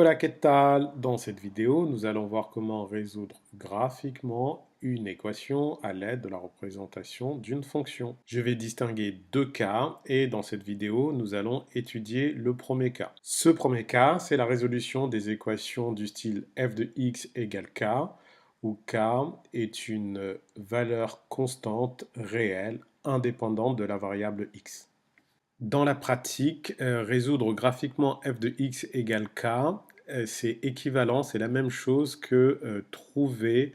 Hola, ¿qué tal? Dans cette vidéo, nous allons voir comment résoudre graphiquement une équation à l'aide de la représentation d'une fonction. Je vais distinguer deux cas et dans cette vidéo, nous allons étudier le premier cas. Ce premier cas, c'est la résolution des équations du style f de x égale k, où k est une valeur constante réelle indépendante de la variable x. Dans la pratique, résoudre graphiquement f de x égale k, c'est équivalent, c'est la même chose que trouver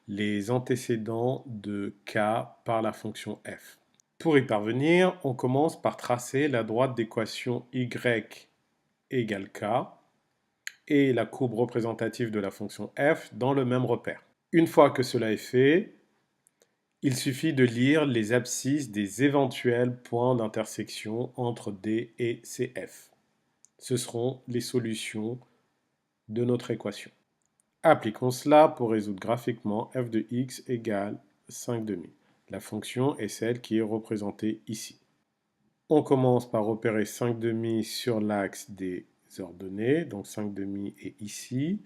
les antécédents de k par la fonction f. Pour y parvenir, on commence par tracer la droite d'équation y égale k et la courbe représentative de la fonction f dans le même repère. Une fois que cela est fait, il suffit de lire les abscisses des éventuels points d'intersection entre D et CF. Ce seront les solutions de notre équation. Appliquons cela pour résoudre graphiquement f de x égale 5 demi. La fonction est celle qui est représentée ici. On commence par repérer 5 demi sur l'axe des ordonnées, donc 5 demi est ici,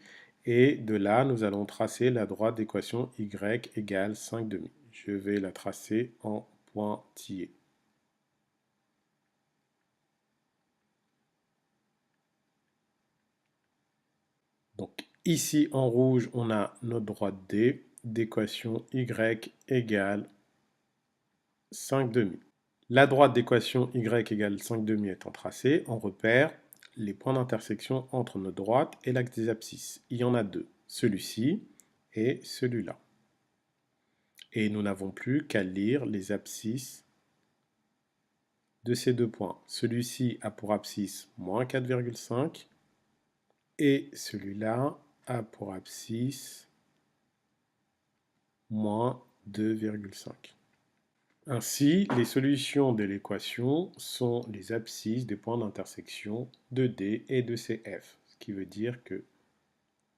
et de là nous allons tracer la droite d'équation y égale 5 demi. Je vais la tracer en pointillé. Donc ici en rouge, on a notre droite D d'équation y égale 5 demi. La droite d'équation y égale 5 demi étant tracée, on repère les points d'intersection entre notre droite et l'axe des abscisses. Il y en a deux, celui-ci et celui-là. Et nous n'avons plus qu'à lire les abscisses de ces deux points. Celui-ci a pour abscisse moins 4,5 et celui-là a pour abscisse moins 2,5. Ainsi, les solutions de l'équation sont les abscisses des points d'intersection de D et de CF, ce qui veut dire que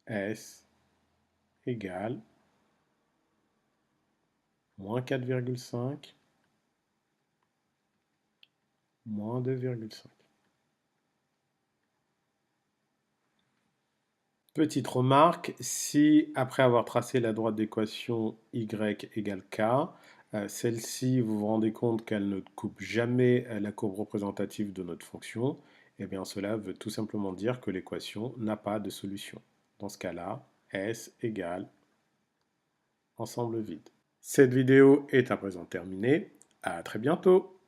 S égale moins 4,5 moins 2,5. Petite remarque, si après avoir tracé la droite d'équation y égale k, celle-ci, vous vous rendez compte qu'elle ne coupe jamais la courbe représentative de notre fonction, eh bien cela veut tout simplement dire que l'équation n'a pas de solution. Dans ce cas-là, S égale ensemble vide. Cette vidéo est à présent terminée. À très bientôt.